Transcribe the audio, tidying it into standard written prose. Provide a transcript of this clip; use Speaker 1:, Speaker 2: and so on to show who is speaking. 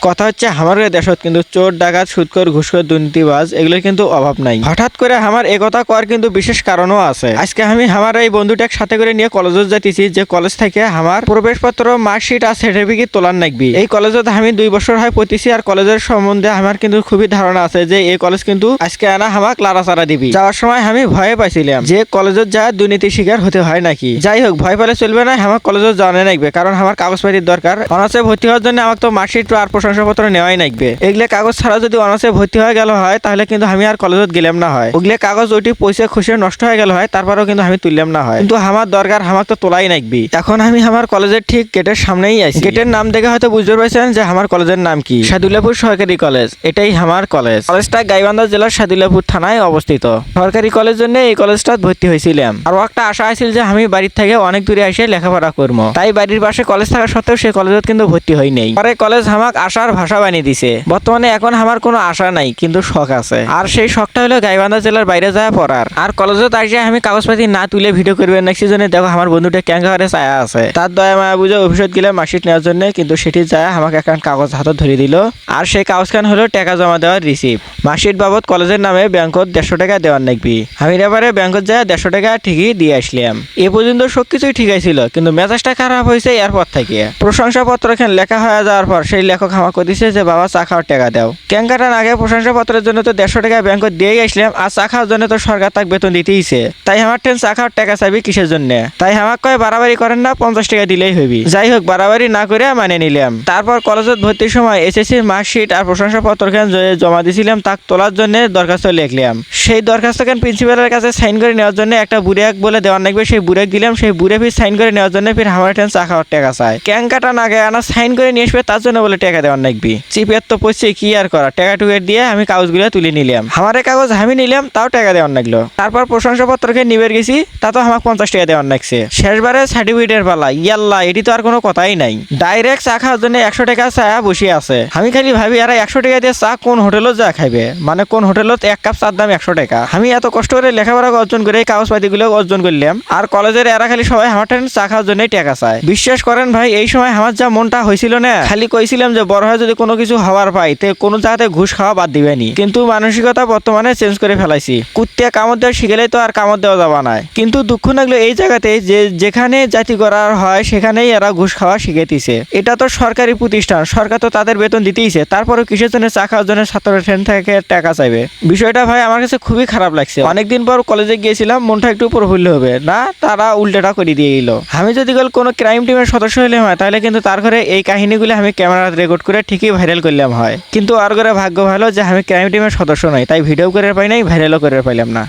Speaker 1: কথা হচ্ছে আমাদের দেশত কিন্তু চোর ডাকাত সুদখোর ঘুষখোর দুর্নীতিবাজ এগুলোর কিন্তু অভাব নাই। হঠাৎ করে আমার একথা করার কিন্তু বিশেষ কারণও আছে। আজকে আমি আমার এই বন্ধুটাকে সাথে করে নিয়ে কলেজে যাইতেছি, যে কলেজ থেকে আমার প্রবেশপত্র মার্কশিট আর সার্টিফিকেট তোলার নাকবি। এই কলেজে আমি 2 বছর হয় পড়তেছি, আর কলেজের সম্বন্ধে আমার কিন্তু খুবই ধারণা আছে যে এই কলেজ কিন্তু আজকে আনা আমাকে লাড়াচাড়া দিবি। যাওয়ার সময় আমি ভয়ে পাইছিলাম যে কলেজে যা দুর্নীতি শিকার হতে হয় নাকি। যাই হোক, ভয় পেলে চলবে না, আমার কলেজে জানা নাকবে, কারণ আমার কাগজপাতির দরকার। অনার্সে ভর্তি হওয়ার জন্য আমাকে তো মার্কশিট আর প্রশংসাপত্র নেওয়াই নাকবে। এগুলো কাগজ ছাড়া যদি অনার্সে ভর্তি হয়ে গেল হয় তাহলে কিন্তু আমি আর কলেজত গেলাম না হয়। ওগুলো কাগজ ওইটি পয়সা খুশি নষ্ট হয়ে গেল হয়, তারপরেও কিন্তু আমি তুললাম না হয়। কিন্তু আমার দরকার, আমাকে তো তোলাই নাকবি। এখন আমি আমার কলেজের ঠিক গেটের সামনেই আছি। গেটের নাম দেখে হয়তো বুঝতে পারছেন যে আমার কলেজের নাম কি, সাদুল্লাপুর সরকারি কলেজ। এটাই আমার কলেজ। কলেজটা গাইবান্ধা জেলার সাদুল্লাপুর থানায় অবস্থিত। সরকারি কলেজের জন্য এই কলেজটা ভর্তি হয়েছিলাম। আরো একটা আশা আছিল যে আমি বাড়ির থেকে অনেক দূরে এসে লেখাপড়া করবো, তাই বাড়ির পাশে কলেজ থাকা সত্ত্বেও সেই কলেজত কিন্তু ভর্তি হই নাই। পরে কলেজ আমাক আশার ভাষা বানিয়ে দিছে। বর্তমানে এখন আমার কোনো আশা নাই, কিন্তু শখ আছে, আর সেই শখটা হলো গাইবান্ধা জেলার বাইরে যায় পড়ার। আর কলেজত আসে আমি কাগজপাতি না তুলে ভিডিও করবেন না সেজন্য দেখো আমার বন্ধুটা ক্যাঙ্গারে ছায়া আছে। তার দয়া মায়া বুঝে অফিসত গেলে মার্কশিট নেওয়ার জন্য, কিন্তু সেটি যায় আমাকে এখন কাগজ হাতে ধরে দিল। আর সেই কাগজখান হলো টাকা জমা দেওয়ার রিসিপ্ট। মার্কশিট বাবদ কলেজের নামে ব্যাংকত 150 টাকা দেওয়ার নাকবি। আমি এবারে ব্যাংকত যায় 150 টাকা ঠিকই দিয়ে আসলাম। এ পর্যন্ত সবকিছুই ঠিক ছিল, কিন্তু মেজাজটা খারাপ হয়েছে এরপর থেকে। প্রশংসাপত্র এখানে লেখা হয়ে যাওয়ার পর সেই লেখক আমাকে দিছে যে বাবা চা খাওয়ার টাকা দাও। ক্যাঙ্কাটার আগে প্রশংসাপত্রের জন্য তো 150 টাকা ব্যাংকত দিয়েই আসলাম, আর চা খাওয়ার জন্য তো সরকার তাকে বেতন দিতেইছে। তাই আমার ট্রেন চা খাওয়ার টাকা চাবি কিসের জন্য? তাই আমাকে কয় বাড়াবাড়ি করেন না, 50 টাকা দিলেই হবি। যাই হোক, বাড়াবাড়ি না করে মানে নিলাম। তারপর কলেজত ভর্তির সময় এসএসসির মার্কশিট আর প্রশংসাপত্র জমা দিয়েছিলাম, তাক তোলার জন্য দরখাস্ত লিখলাম। সেই দরখাস্ত প্রিন্সিপালের কাছে সাইন করে নেওয়ার জন্য একটা বুড়েক বলে দেওয়ার নাকবে, সেই বুড়েক দিলাম। সেই বুড়ে ফির সাইন করে নেওয়ার জন্য ফির আমার ট্রেন চা খাওয়ার টাকা চায়। ক্যাঙ্কাটা না গায়ে আনা সাইন করে নিয়ে আসবে, তার জন্য বলে টাকা দেওয়ার নাকবি। চিপের তো পড়ছে, কি আর করা, টাকা টুকেট দিয়ে আমি কাগজগুলো তুলে নিলাম। আমার কাগজ আমি নিলাম, তাও টাকা দেওয়ার লাগলো। তারপর প্রশংসাপত্রকে নিবে গেছি, তা তো আমাকে 50 টাকা দেওয়ার লাগছে। শেষবারে সার্টিফিকেটের পালা, ইয়াল্লা এটি তো আর কোনো কথাই নাই। ডাইরেক্ট চা খাওয়ার জন্য 100 টাকা চা বসে আছে। আমি খালি ভাবি আর 100 টাকা দিয়ে চা কোন হোটেলত যা খাইবে, মানে কোন হোটেলত এক কাপ চার দাম 100 টাকা। আমি এত কষ্ট করে লেখাপড়া অর্জন করে কাগজপাতিগুলো অর্জন করলাম, আর কলেজের এরা খালি সবাই আমার চা খাওয়ার জন্য টাকা চায়। বিশ্বাস করেন ভাই, এই সময় আমার যা মনটা হয়েছিল না, খালি কইছিলাম যে বড় হয় যদি কোনো কিছু হওয়ার পাই তে কোনো জায়গাতে ঘুষ খাওয়া বাদ দিবেনি। কিন্তু মানসিকতা বর্তমানে চেঞ্জ করে ফেলাইছি। কুত্তিয়া কামড় দেওয়া শিখেলেই তো আর কামড় দেওয়া যাবা না। কিন্তু দুঃখ লাগলো এই জায়গাতে যে যেখানে জাতি করার হয় সেখানেই এরা ঘুষ খাওয়া শিখেতিছে। এটা তো সরকারি প্রতিষ্ঠান, সরকার তো তাদের বেতন দিতেইছে, তারপরে কিসের জন্য চা খাওয়ার জন্য ছাত্রের ট্রেন থেকে টাকা চাইবে। বিষয়টা ভাই আমার কাছে খুবই খারাপ লাগছে। অনেকদিন পর কলেজে গিয়েছিলাম, মনটা একটু প্রফুল্ল হবে না, তারা উল্টাটা করে দিয়ে গেল। আমি যদি কোনো ক্রাইম টিমের সদস্য হইলে হয় তাহলে কিন্তু তার ঘরে এই কাহিনীগুলো আমি ক্যামেরা রেকর্ড করে ঠিকই ভাইরাল করলাম হয়। কিন্তু আর করে ভাগ্য ভালো যে আমি ক্রাইম টিমের সদস্য নই, তাই ভিডিও করে পাই নাই, ভাইরালও করে পাইলাম না।